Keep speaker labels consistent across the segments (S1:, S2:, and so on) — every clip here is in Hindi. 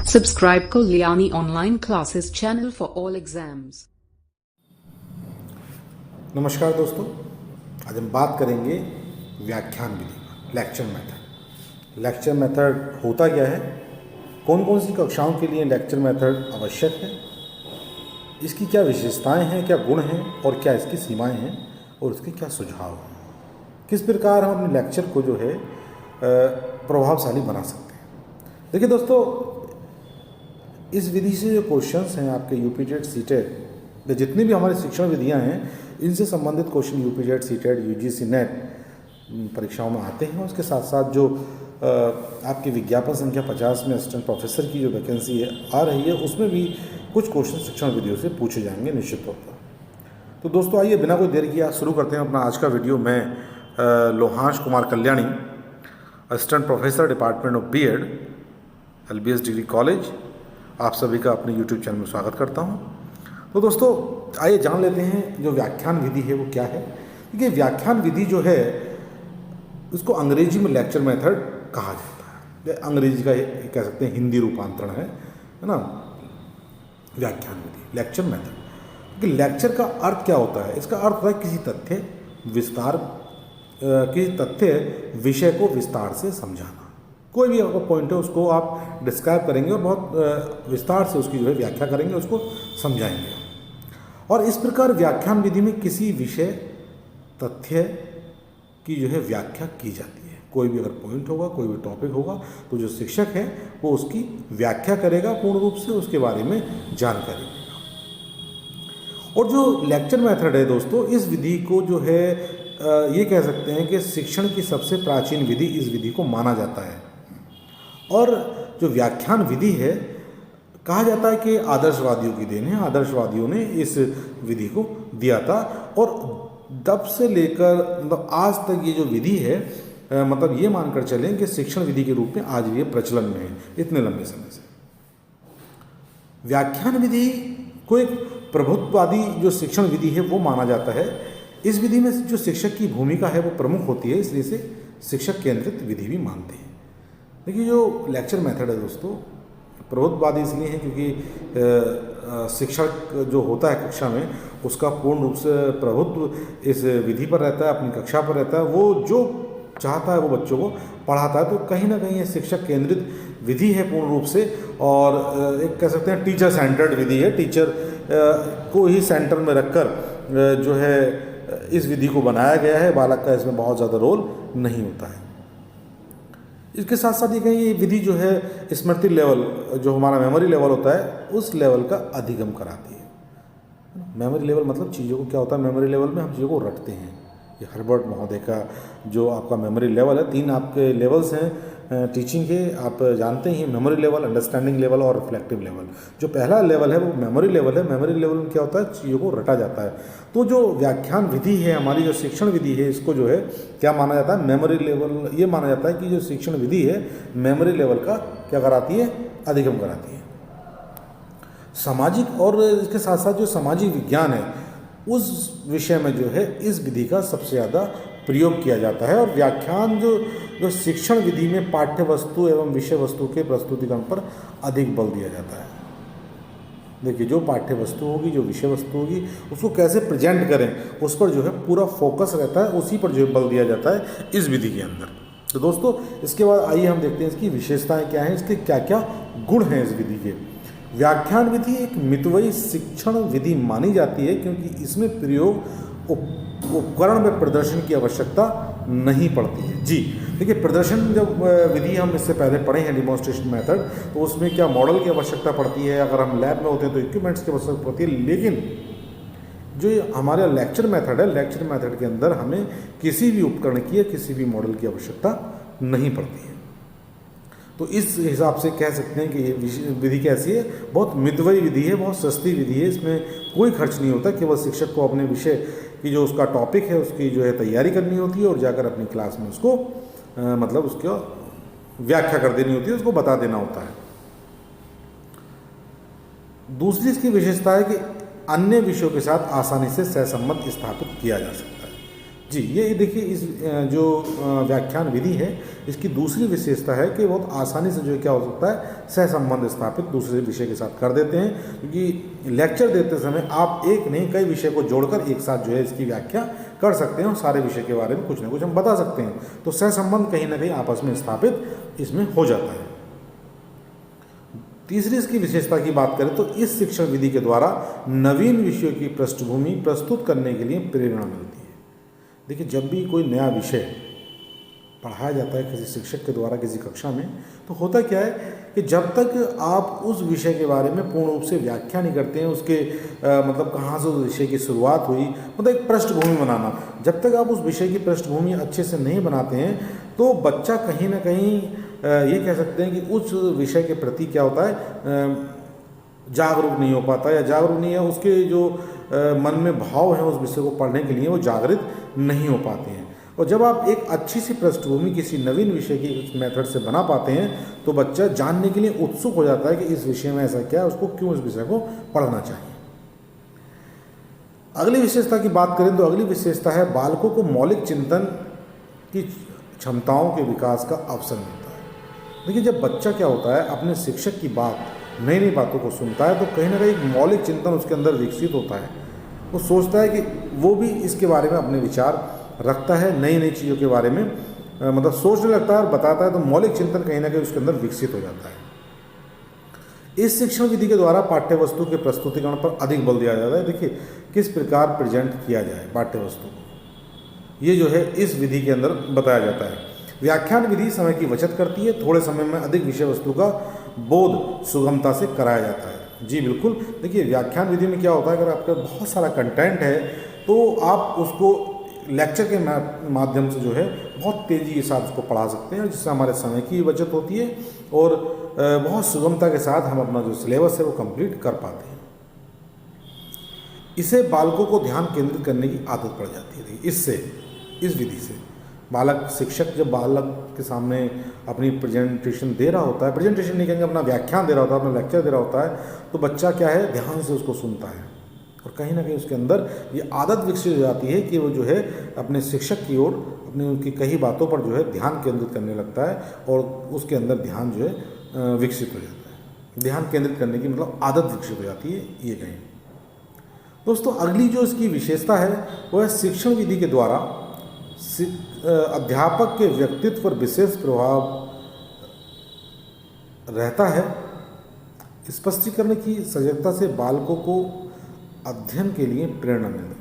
S1: Subscribe Kalyani Online Classes channel for all exams.
S2: नमस्कार दोस्तों, आज हम बात करेंगे व्याख्यान विधि, लेक्चर मेथड। लेक्चर मेथड होता क्या है, कौन कौन सी कक्षाओं के लिए लेक्चर मेथड आवश्यक है, इसकी क्या विशेषताएं हैं, क्या गुण हैं और क्या इसकी सीमाएं हैं और उसके क्या सुझाव हैं, किस प्रकार हम अपने लेक्चर को जो है प्रभावशाली बना सकते हैं। देखिए दोस्तों, इस विधि से जो क्वेश्चंस हैं आपके यूपी टेट सी टेट, जितनी भी हमारी शिक्षण विधियां हैं, इनसे संबंधित question UP TET C TET UGC NET परीक्षाओं में आते हैं। उसके साथ साथ जो आपकी विज्ञापन संख्या 50 में असिस्टेंट प्रोफेसर की जो वैकेंसी है आ रही है, उसमें भी कुछ क्वेश्चन शिक्षण विधियों से पूछे जाएंगे निश्चित तौर पर। तो दोस्तों आइए बिना कोई देर किए शुरू करते हैं अपना आज का वीडियो। मैं Lohansh Kumar Kalyani, assistant professor department of BEd, LBS degree college, आप सभी का अपने YouTube चैनल में स्वागत करता हूं। तो दोस्तों आइए जान लेते हैं जो व्याख्यान विधि है वो क्या है। क्योंकि व्याख्यान विधि जो है उसको अंग्रेजी में लेक्चर मेथड कहा जाता है, अंग्रेजी का कह सकते हैं हिंदी रूपांतरण है ना, व्याख्यान विधि, लेक्चर मेथड। कि लेक्चर का अर्थ क्या होता है? इसका अर्थ होता है किसी तथ्य विषय को विस्तार से समझाना। कोई भी आपका पॉइंट है उसको आप डिस्क्राइब करेंगे और बहुत विस्तार से उसकी जो है व्याख्या करेंगे, उसको समझाएंगे। और इस प्रकार व्याख्यान विधि में किसी विषय तथ्य की जो है व्याख्या की जाती है। कोई भी अगर पॉइंट होगा, कोई भी टॉपिक होगा, तो जो शिक्षक है वो उसकी व्याख्या करेगा, पूर्ण रूप से उसके बारे में जानकारी देगा। और जो लेक्चर मेथड है दोस्तों, इस विधि को जो है ये कह सकते हैं कि शिक्षण की सबसे प्राचीन विधि इस विधि को माना जाता है। और जो व्याख्यान विधि है, कहा जाता है कि आदर्शवादियों की देन है। आदर्शवादियों ने इस विधि को दिया था और तब से लेकर मतलब आज तक ये जो विधि है, मतलब ये मानकर चलें कि शिक्षण विधि के रूप में आज भी ये प्रचलन में है इतने लंबे समय से। व्याख्यान विधि को एक प्रभुत्ववादी जो शिक्षण विधि है वो माना जाता है। इस विधि में जो शिक्षक की भूमिका है वो प्रमुख होती है, इसलिए इसे शिक्षक केंद्रित विधि भी मानते हैं। देखिए जो लेक्चर मेथड है दोस्तों, प्रभुत्ववादी इसलिए है क्योंकि शिक्षक जो होता है कक्षा में, उसका पूर्ण रूप से प्रभुत्व इस विधि पर रहता है, अपनी कक्षा पर रहता है। वो जो चाहता है वो बच्चों को पढ़ाता है। तो कहीं ना कहीं ये शिक्षक केंद्रित विधि है पूर्ण रूप से, और एक कह सकते हैं टीचर सेंटर्ड विधि है। टीचर को ही सेंटर में रखकर जो है इस विधि को बनाया गया है। बालक का इसमें बहुत ज़्यादा रोल नहीं होता है। इसके साथ साथ ये कहीं ये विधि जो है स्मृति लेवल, जो हमारा मेमोरी लेवल होता है, उस लेवल का अधिगम कराती है। मेमोरी लेवल मतलब चीज़ों को क्या होता है, मेमोरी लेवल में हम चीज़ों को रटते हैं। ये हर्बर्ट महोदय का जो आपका मेमोरी लेवल है, 3 आपके लेवल्स हैं टीचिंग के, आप जानते ही, मेमोरी लेवल, अंडरस्टैंडिंग लेवल और रिफ्लेक्टिव लेवल। जो पहला लेवल है वो मेमोरी लेवल है। मेमोरी लेवल में क्या होता है, चीज़ों को रटा जाता है। तो जो व्याख्यान विधि है, हमारी जो शिक्षण विधि है, इसको जो है क्या माना जाता है, मेमोरी लेवल। ये माना जाता है कि जो शिक्षण विधि है मेमोरी लेवल का क्या कराती है, अधिगम कराती है। सामाजिक और इसके साथ साथ जो सामाजिक विज्ञान है, उस विषय में जो है इस विधि का सबसे ज़्यादा प्रयोग किया जाता है। और व्याख्यान जो शिक्षण विधि में पाठ्य वस्तु एवं विषय वस्तु के प्रस्तुतिकरण पर अधिक बल दिया जाता है। देखिए जो पाठ्य वस्तु होगी, जो विषय वस्तु होगी, उसको कैसे प्रेजेंट करें, उस पर जो है पूरा फोकस रहता है, उसी पर जो है बल दिया जाता है इस विधि के अंदर। तो दोस्तों इसके बाद आइए हम देखते हैं इसकी विशेषताएँ क्या हैं, इसके क्या क्या गुण हैं इस विधि के। व्याख्यान विधि एक मितव्ययी शिक्षण विधि मानी जाती है क्योंकि इसमें प्रयोग उपकरण में प्रदर्शन की आवश्यकता नहीं पड़ती है। जी देखिए, प्रदर्शन जब विधि हम इससे पहले पढ़े हैं, डिमॉन्स्ट्रेशन मेथड, तो उसमें क्या मॉडल की आवश्यकता पड़ती है। अगर हम लैब में होते हैं तो इक्विपमेंट्स की आवश्यकता पड़ती है। लेकिन जो हमारा लेक्चर मेथड है, लेक्चर मेथड के अंदर हमें किसी भी उपकरण की या किसी भी मॉडल की आवश्यकता नहीं पड़ती है। तो इस हिसाब से कह सकते हैं कि ये विधि कैसी है, बहुत मितव्ययी विधि है, बहुत सस्ती विधि है। इसमें कोई खर्च नहीं होता, केवल शिक्षक को अपने विषय की जो उसका टॉपिक है उसकी जो है तैयारी करनी होती है और जाकर अपनी क्लास में उसको मतलब उसको व्याख्या कर देनी होती है, उसको बता देना होता है। दूसरी इसकी विशेषता है कि अन्य विषयों के साथ आसानी से सहसंबंध स्थापित किया जा सकता है। जी, ये देखिए इस जो व्याख्यान विधि है, इसकी दूसरी विशेषता है कि बहुत आसानी से जो है क्या हो सकता है, सहसंबंध स्थापित दूसरे विषय के साथ कर देते हैं, क्योंकि लेक्चर देते समय आप एक नहीं कई विषय को जोड़कर एक साथ जो है इसकी व्याख्या कर सकते हैं और सारे विषय के बारे में कुछ ना कुछ हम बता सकते हैं। तो सहसंबंध कहीं ना कहीं आपस में स्थापित इसमें हो जाता है। तीसरी इसकी विशेषता की बात करें तो इस शिक्षण विधि के द्वारा नवीन विषयों की पृष्ठभूमि प्रस्तुत करने के लिए प्रेरणा मिलती है। देखिए, जब भी कोई नया विषय पढ़ाया जाता है किसी शिक्षक के द्वारा किसी कक्षा में, तो होता क्या है कि जब तक आप उस विषय के बारे में पूर्ण रूप से व्याख्या नहीं करते हैं, उसके मतलब कहाँ से उस विषय की शुरुआत हुई, मतलब एक पृष्ठभूमि बनाना, जब तक आप उस विषय की पृष्ठभूमि अच्छे से नहीं बनाते हैं, तो बच्चा कहीं ना कहीं ये कह सकते हैं कि उस विषय के प्रति क्या होता है, जागरूक नहीं हो पाता, या जागरूक नहीं है, उसके जो मन में भाव हैं उस विषय को पढ़ने के लिए वो जागृत नहीं हो पाते हैं। और जब आप एक अच्छी सी पृष्ठभूमि किसी नवीन विषय की उस मेथड से बना पाते हैं, तो बच्चा जानने के लिए उत्सुक हो जाता है कि इस विषय में ऐसा क्या है, उसको क्यों इस विषय को पढ़ना चाहिए। अगली विशेषता की बात करें तो अगली विशेषता है बालकों को मौलिक चिंतन की क्षमताओं के विकास का अवसर मिलता है। देखिए, जब बच्चा क्या होता है अपने शिक्षक की बात, नई नई बातों को सुनता है, तो कहीं ना कहीं एक मौलिक चिंतन उसके अंदर विकसित होता है। वो सोचता है कि वो भी इसके बारे में अपने विचार रखता है, नई नई चीज़ों के बारे में मतलब सोचने लगता है और बताता है, तो मौलिक चिंतन कहीं ना कहीं उसके अंदर विकसित हो जाता है। इस शिक्षण विधि के द्वारा पाठ्य वस्तु के प्रस्तुतिकरण पर अधिक बल दिया जाता है। देखिए, किस प्रकार प्रेजेंट किया जाए पाठ्य वस्तु को, ये जो है इस विधि के अंदर बताया जाता है। व्याख्यान विधि समय की बचत करती है, थोड़े समय में अधिक विषय वस्तु का बोध सुगमता से कराया जाता है। जी बिल्कुल, देखिए व्याख्यान विधि में क्या होता है, अगर आपका बहुत सारा कंटेंट है तो आप उसको लेक्चर के माध्यम से जो है बहुत तेज़ी के साथ उसको पढ़ा सकते हैं, जिससे हमारे समय की बचत होती है और बहुत सुगमता के साथ हम अपना जो सिलेबस है वो कंप्लीट कर पाते हैं। इसे बालकों को ध्यान केंद्रित करने की आदत पड़ जाती है। इससे, इस विधि से बालक, शिक्षक जब बालक के सामने अपनी प्रेजेंटेशन दे रहा होता है, प्रेजेंटेशन नहीं कहेंगे, अपना व्याख्यान दे रहा होता है, अपना लेक्चर दे रहा होता है, तो बच्चा क्या है, ध्यान से उसको सुनता है और कहीं ना कहीं उसके अंदर ये आदत विकसित हो जाती है कि वो जो है अपने शिक्षक की ओर, अपनी उनकी कई बातों पर जो है ध्यान केंद्रित करने लगता है और उसके अंदर ध्यान जो है विकसित हो जाता है। ध्यान केंद्रित करने की मतलब आदत विकसित हो जाती है, ये कहें। दोस्तों, अगली जो इसकी विशेषता है वो है शिक्षण विधि के द्वारा अध्यापक के व्यक्तित्व पर विशेष प्रभाव रहता है। स्पष्टीकरण की सजगता से बालकों को अध्ययन के लिए प्रेरणा मिलती है।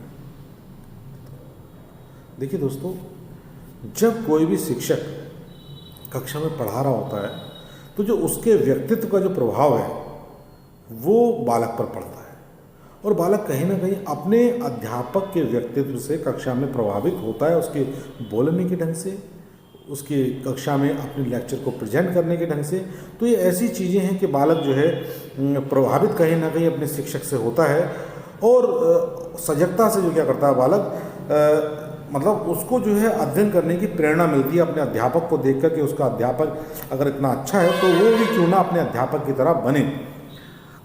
S2: देखिए दोस्तों, जब कोई भी शिक्षक कक्षा में पढ़ा रहा होता है, तो जो उसके व्यक्तित्व का जो प्रभाव है वो बालक पर पड़ता है और बालक कहीं ना कहीं अपने अध्यापक के व्यक्तित्व से कक्षा में प्रभावित होता है, उसके बोलने के ढंग से, उसके कक्षा में अपने लेक्चर को प्रेजेंट करने के ढंग से। तो ये ऐसी चीज़ें हैं कि बालक जो है प्रभावित कहीं ना कहीं अपने शिक्षक से होता है और सजगता से जो क्या करता है बालक, मतलब उसको जो है अध्ययन करने की प्रेरणा मिलती है अपने अध्यापक को देख कर कि उसका अध्यापक अगर इतना अच्छा है तो वो भी क्यों ना अपने अध्यापक की तरह बने।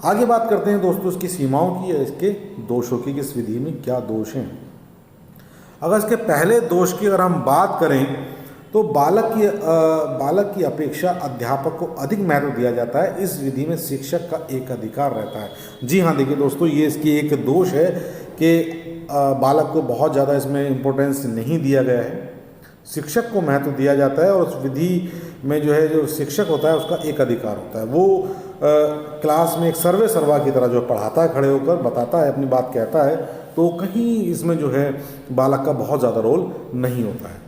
S2: आगे बात करते हैं दोस्तों इसकी सीमाओं की या इसके दोषों की, कि इस विधि में क्या दोष हैं। अगर इसके पहले दोष की अगर हम बात करें तो बालक की अपेक्षा अध्यापक को अधिक महत्व दिया जाता है। इस विधि में शिक्षक का एक अधिकार रहता है। जी हाँ, देखिए दोस्तों, ये इसकी एक दोष है कि बालक को बहुत ज़्यादा इसमें इम्पोर्टेंस नहीं दिया गया है, शिक्षक को महत्व दिया जाता है और उस विधि में जो है जो शिक्षक होता है उसका एक अधिकार होता है। वो क्लास में एक सर्वे सर्वा की तरह जो पढ़ाता है, खड़े होकर बताता है, अपनी बात कहता है, तो कहीं इसमें जो है बालक का बहुत ज़्यादा रोल नहीं होता है।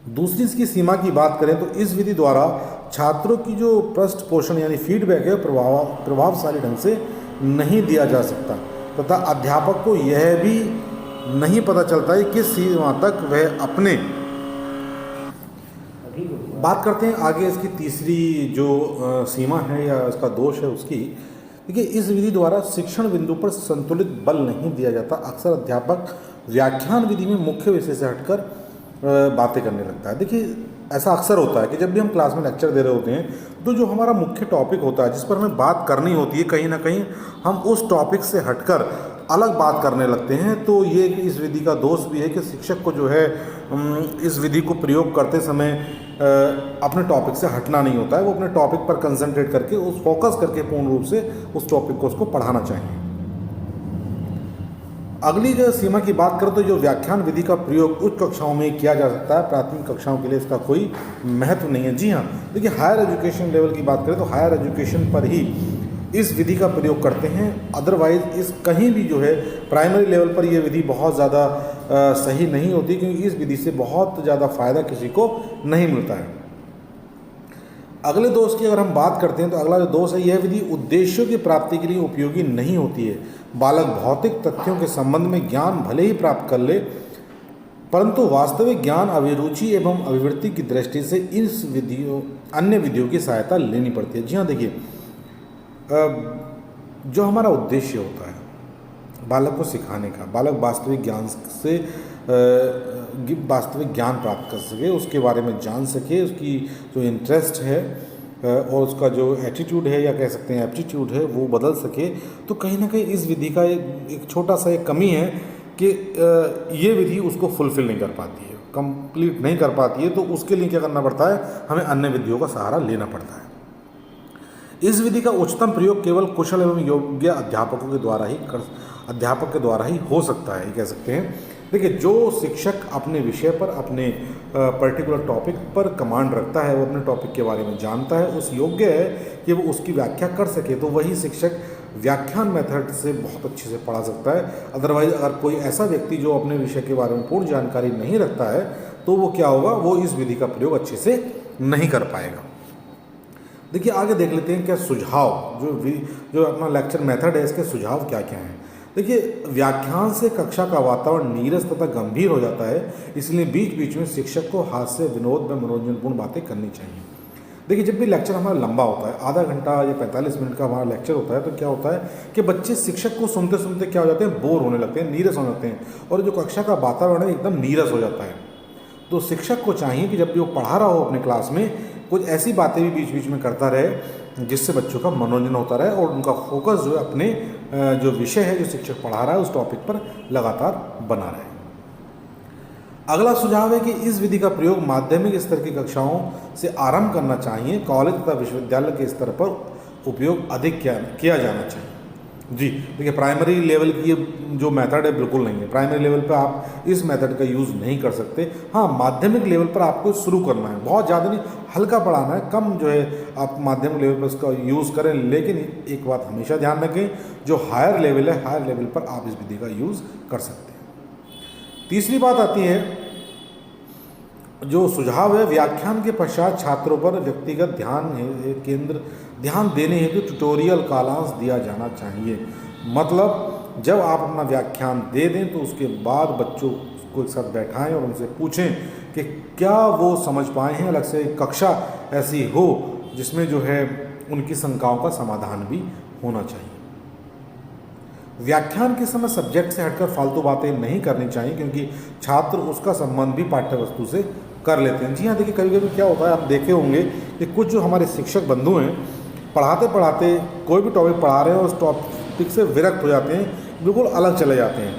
S2: दूसरी इसकी सीमा की बात करें तो इस विधि द्वारा छात्रों की जो पृष्ठ पोषण यानी फीडबैक है प्रभावशाली ढंग से नहीं दिया जा सकता तथा अध्यापक को यह भी नहीं पता चलता है किस सीमा तक वह अपने। बात करते हैं आगे इसकी तीसरी जो सीमा है या इसका दोष है उसकी। देखिए, इस विधि द्वारा शिक्षण बिंदु पर संतुलित बल नहीं दिया जाता। अक्सर अध्यापक व्याख्यान विधि में मुख्य विषय से हटकर बातें करने लगता है। देखिए, ऐसा अक्सर होता है कि जब भी हम क्लास में लेक्चर दे रहे होते हैं तो जो हमारा मुख्य टॉपिक होता है जिस पर हमें बात करनी होती है, कहीं ना कहीं हम उस टॉपिक से हटकर अलग बात करने लगते हैं। तो ये इस विधि का दोष भी है कि शिक्षक को जो है इस विधि को प्रयोग करते समय अपने टॉपिक से हटना नहीं होता है। वो अपने टॉपिक पर कंसंट्रेट करके उस फोकस करके पूर्ण रूप से उस टॉपिक को उसको पढ़ाना चाहिए। अगली जो सीमा की बात करें तो जो व्याख्यान विधि का प्रयोग उच्च कक्षाओं में किया जा सकता है, प्राथमिक कक्षाओं के लिए इसका कोई महत्व नहीं है। जी हाँ, देखिए हायर एजुकेशन लेवल की बात करें तो हायर एजुकेशन पर ही इस विधि का प्रयोग करते हैं। अदरवाइज इस कहीं भी जो है प्राइमरी लेवल पर यह विधि बहुत ज़्यादा सही नहीं होती, क्योंकि इस विधि से बहुत ज़्यादा फायदा किसी को नहीं मिलता है। अगले दोष की अगर हम बात करते हैं तो अगला जो दोष है, यह विधि उद्देश्यों की प्राप्ति के लिए उपयोगी नहीं होती है। बालक भौतिक तथ्यों के संबंध में ज्ञान भले ही प्राप्त कर ले, परंतु वास्तविक ज्ञान अभिरुचि एवं अभिवृत्ति की दृष्टि से इस विधियों अन्य विधियों की सहायता लेनी पड़ती है। जी हाँ, देखिए जो हमारा उद्देश्य होता है बालक को सिखाने का, बालक वास्तविक ज्ञान से वास्तविक ज्ञान प्राप्त कर सके, उसके बारे में जान सके, उसकी जो इंटरेस्ट है और उसका जो एटीट्यूड है या कह सकते हैं एप्टीट्यूड है वो बदल सके, तो कहीं ना कहीं इस विधि का एक छोटा सा एक कमी है कि ये विधि उसको फुलफिल नहीं कर पाती है, कंप्लीट नहीं कर पाती है। तो उसके लिए क्या करना पड़ता है, हमें अन्य विधियों का सहारा लेना पड़ता है। इस विधि का उच्चतम प्रयोग केवल कुशल एवं योग्य अध्यापक के द्वारा ही हो सकता है, ये कह सकते हैं। देखिए जो शिक्षक अपने विषय पर, अपने पर्टिकुलर टॉपिक पर कमांड रखता है, वो अपने टॉपिक के बारे में जानता है, उस योग्य है कि वो उसकी व्याख्या कर सके, तो वही शिक्षक व्याख्यान मेथड से बहुत अच्छे से पढ़ा सकता है। अदरवाइज अगर कोई ऐसा व्यक्ति जो अपने विषय के बारे में पूर्ण जानकारी नहीं रखता है, तो वो क्या होगा, वो इस विधि का प्रयोग अच्छे से नहीं कर पाएगा। देखिए आगे देख लेते हैं क्या सुझाव, जो अपना लेक्चर मेथड है, इसके सुझाव क्या क्या हैं। देखिए व्याख्यान से कक्षा का वातावरण नीरस तथा गंभीर हो जाता है, इसलिए बीच बीच में शिक्षक को हास्य, विनोद व मनोरंजनपूर्ण बातें करनी चाहिए। देखिए जब भी लेक्चर हमारा लंबा होता है, आधा घंटा या 45 मिनट का हमारा लेक्चर होता है, तो क्या होता है कि बच्चे शिक्षक को सुनते सुनते क्या हो जाते हैं, बोर होने लगते हैं, नीरस हो जाते हैं, और जो कक्षा का वातावरण है एकदम नीरस हो जाता है। तो शिक्षक को चाहिए कि जब भी वो पढ़ा रहा हो अपने क्लास में, कुछ ऐसी बातें भी बीच बीच में करता रहे जिससे बच्चों का मनोरंजन होता रहे और उनका फोकस जो है अपने जो विषय है, जो शिक्षक पढ़ा रहा है, उस टॉपिक पर लगातार बना रहे। अगला सुझाव है कि इस विधि का प्रयोग माध्यमिक स्तर की कक्षाओं से आरंभ करना चाहिए, कॉलेज तथा विश्वविद्यालय के स्तर पर उपयोग अधिक किया जाना चाहिए। जी देखिए प्राइमरी लेवल की ये जो मेथड है बिल्कुल नहीं है, प्राइमरी लेवल पर आप इस मेथड का यूज़ नहीं कर सकते। हाँ माध्यमिक लेवल पर आपको शुरू करना है, बहुत ज़्यादा नहीं, हल्का पढ़ाना है, कम जो है आप माध्यमिक लेवल पर इसका यूज़ करें। लेकिन एक बात हमेशा ध्यान रखें, जो हायर लेवल है, हायर लेवल पर आप इस विधि का यूज़ कर सकते हैं। तीसरी बात आती है, जो सुझाव है, व्याख्यान के पश्चात छात्रों पर व्यक्तिगत ध्यान देने हेतु ट्यूटोरियल कालांश दिया जाना चाहिए। मतलब जब आप अपना व्याख्यान दे दें तो उसके बाद बच्चों को एक साथ बैठाएं और उनसे पूछें कि क्या वो समझ पाए हैं। अलग से कक्षा ऐसी हो जिसमें जो है उनकी शंकाओं का समाधान भी होना चाहिए। व्याख्यान के समय सब्जेक्ट से हटकर फालतू बातें नहीं करनी चाहिए, क्योंकि छात्र उसका संबंध भी पाठ्य वस्तु से कर लेते हैं। जी हाँ देखिए कभी कभी क्या होता है, आप देखे होंगे कि कुछ जो हमारे शिक्षक बंधु हैं, पढ़ाते पढ़ाते कोई भी टॉपिक पढ़ा रहे हैं और उस टॉपिक से विरक्त हो जाते हैं, बिल्कुल अलग चले जाते हैं,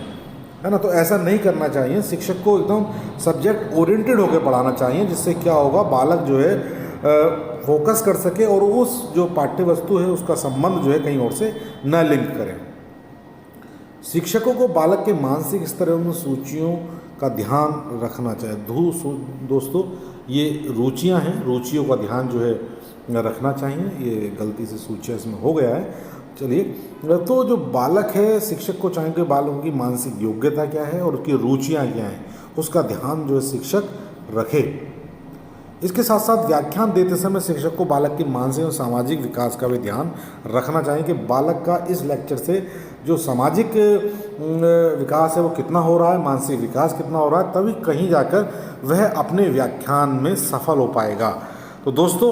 S2: है ना। तो ऐसा नहीं करना चाहिए, शिक्षक को एकदम सब्जेक्ट ओरिएंटेड होकर पढ़ाना चाहिए, जिससे क्या होगा, बालक जो है फोकस कर सके और उस जो पाठ्य वस्तु है उसका संबंध जो है कहीं और से न लिंक करें। शिक्षकों को बालक के मानसिक स्तर एवं सूचियों का ध्यान रखना चाहिए। दोस्तों ये रुचियां हैं, रुचियों का ध्यान जो है रखना चाहिए। ये गलती से सूचियां इसमें हो गया है। चलिए, तो जो बालक है, शिक्षक को चाहिए कि बालकों की मानसिक योग्यता क्या है और उसकी रुचियां क्या हैं, उसका ध्यान जो है शिक्षक रखे। इसके साथ साथ व्याख्यान देते समय शिक्षक को बालक की मानसिक और सामाजिक विकास का भी ध्यान रखना चाहिए कि बालक का इस लेक्चर से जो सामाजिक विकास है वो कितना हो रहा है, मानसिक विकास कितना हो रहा है, तभी कहीं जाकर वह अपने व्याख्यान में सफल हो पाएगा। तो दोस्तों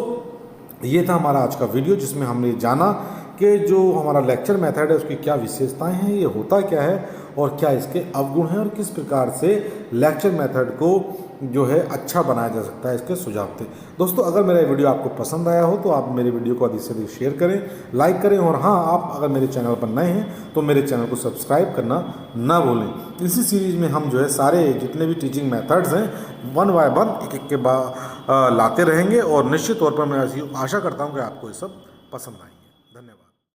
S2: ये था हमारा आज का वीडियो, जिसमें हमने जाना कि जो हमारा लेक्चर मेथड है उसकी क्या विशेषताएं हैं, ये होता क्या है और क्या इसके अवगुण हैं, और किस प्रकार से लेक्चर मेथड को जो है अच्छा बनाया जा सकता है इसके सुझाव थे। दोस्तों अगर मेरा वीडियो आपको पसंद आया हो तो आप मेरे वीडियो को अधिक से अधिक शेयर करें, लाइक करें, और हाँ, आप अगर मेरे चैनल पर नए हैं तो मेरे चैनल को सब्सक्राइब करना ना भूलें। इसी सीरीज में हम जो है सारे जितने भी टीचिंग मेथड्स हैं वन बाय वन एक एक के बाद लाते रहेंगे, और निश्चित तौर पर मैं ऐसी आशा करता हूँ कि आपको ये सब पसंद आएंगे। धन्यवाद।